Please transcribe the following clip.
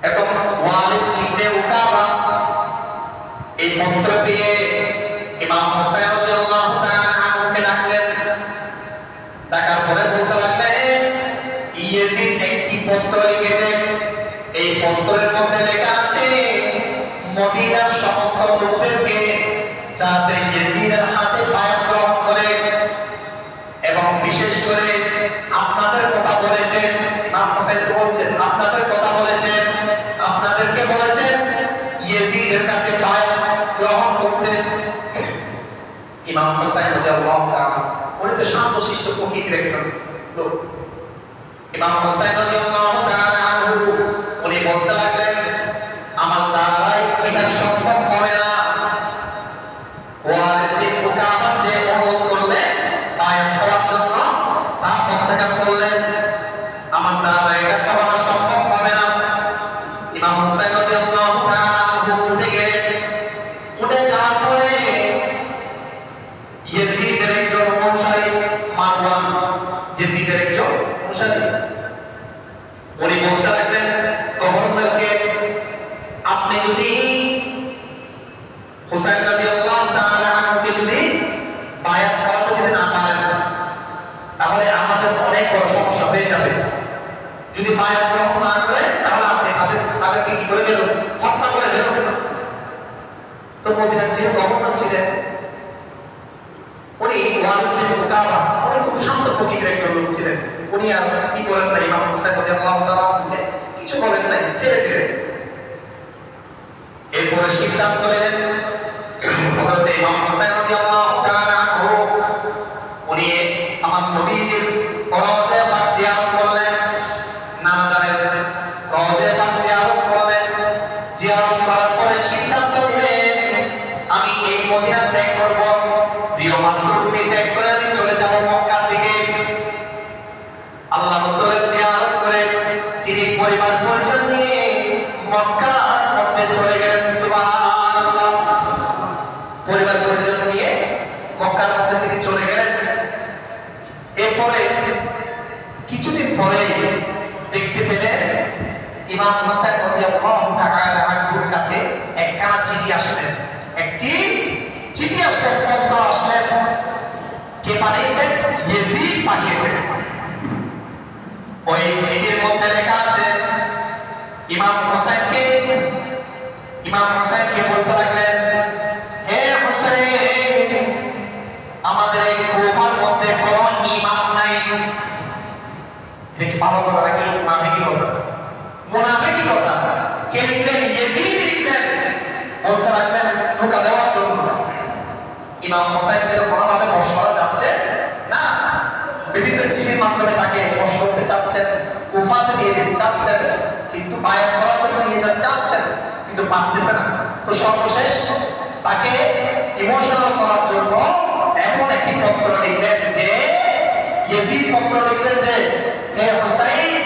এবং ওয়ালিদ ইবনে উকাবা এই পত্র দিয়ে ইমাম হুসাইন রাদিয়াল্লাহু তাআলা আনহুকে ডাকলেন। ডাকার পরে বলতে লাগলেন, ইয়াজিদ একটি পত্র লিখেছে, এই পত্রের মধ্যে লেখা আছে মদিনার সমস্ত লোকদেরকে যাতে ইয়াজিদের হাতে বায়াত গ্রহণ করে, এবং বিশেষ করে আপনাদের কথা বলেছেন। ইমাম হুসাইন বলছেন আপনাদের কথা বলেছেন, আপনাদেরকে বলেছেন ইয়াজিদের কাছে বায়াত গ্রহণ করতে। ইমাম হুসাইন রাদিয়াল্লাহু তাআলা উনি তো শান্তশিষ্ট প্রকৃতির একজন লোক। ইমাম হুসাইন রাদিয়াল্লাহু তাআলা আনহু উনি বলতে লাগলেন, আমার দ্বারাই এটা সম্ভব হবে না। ওয়ালিদ ইবনে উকাবা যে অনুরোধ করলে বায়াত করার জন্য, তা প্রত্যাখ্যান করলেন, আমার দ্বারা এটা করা সম্ভব হবে না। ইমাম হুসাইন রাদিয়াল্লাহু তাআলা আনহু উঠে গেলেন। উঠে যাওয়ার পরে ইয়াজিদের একজন অনুসারী মারওয়ান, ইয়াজিদের একজন অনুসারী, উনি বলতে লাগলেন গভর্নরকে, আপনি যদি হুসাইন রাদিয়াল্লাহু তাআলা আনহুকে যদি বায়াত করাতে যদি না পারেন, তাহলে আমাদের অনেক বড় সমস্যা হয়ে যাবে। যদি বায়াত গ্রহণ না করে তাহলে আপনি তাদেরকে কি করে দেবেন? হত্যা করে দেবেন। তো মদিনার যে গভর্নর ছিলেন উনি ওয়ালিদ বিন উকাবা, উনি খুব শান্ত প্রকৃতির একজন লোক ছিলেন। উনি আর কি করেন না, ইমাম হুসাইন রাদিয়াল্লাহু তাআলা আনহুকে কিছু বলেন নাই, ছেড়ে দিলেন। এরপরে সিদ্ধান্ত নিলেন হযরত ইমাম হুসাইন রাদিয়াল্লাহু তাআলা আনহু উনি আমার নবীজির রওজা পাক জিয়ারত করলেন, নানা জানের রওজা পাক জিয়ারত করলেন। জিয়ারত করার পরে সিদ্ধান্ত নিলেন, আমি এই মদিনা ত্যাগ করব, প্রিয় মাতৃভূমি ত্যাগ করে আমি চলে যাব মক্কার দিকে। আল্লাহ রাসূলের জিয়ারত করে তিনি পরিবার পরিজন নিয়ে মক্কার মধ্যে চলে গেলেন। সুবহানাল্লাহ। পরিবার পরিজন নিয়ে মক্কার মধ্যে তিনি চলে গেলেন। এরপরে কিছুদিন পরে দেখতে পেলেন ইমাম হুসাইন রাদিয়াল্লাহু তাআলা আনহুর কাছে একখানা চিঠি আসলেন, একটি চিঠি আসলেন, পত্র আসলেন। কে পাঠিয়েছেন? ইয়াজিদ পাঠিয়েছেন। ওই চিঠির মধ্যে লেখা আছে ইমাম হুসাইনকে বলতে লাগলেন, হে হুসাইন, আমাদের এই কুফার মধ্যে কোনো ইমাম নাই। এটা কি ভালো কথা নাকি মুনাফিকি কথা? মুনাফিকি কথা। কে লিখলেন? ইয়াজিদ লিখলেন। বলতে লাগলেন ধোঁকা দেওয়ার জন্য। ইমাম হুসাইনকে তো কোনোভাবে বশ করা যাচ্ছে না, বিভিন্ন চিঠির মাধ্যমে তাকে বশ করতে চাচ্ছেন, কুফাতে নিয়ে যেতে চাচ্ছেন, কিন্তু বায়াত করার জন্য নিয়ে যেতে চাচ্ছেন, কিন্তু পারতেছে না। তো সর্বশেষ তাকে ইমোশনাল করার জন্য এমন একটি পত্র লিখলেন যে, ইয়াজিদ পত্র লিখলেন যে, হে হুসাইন,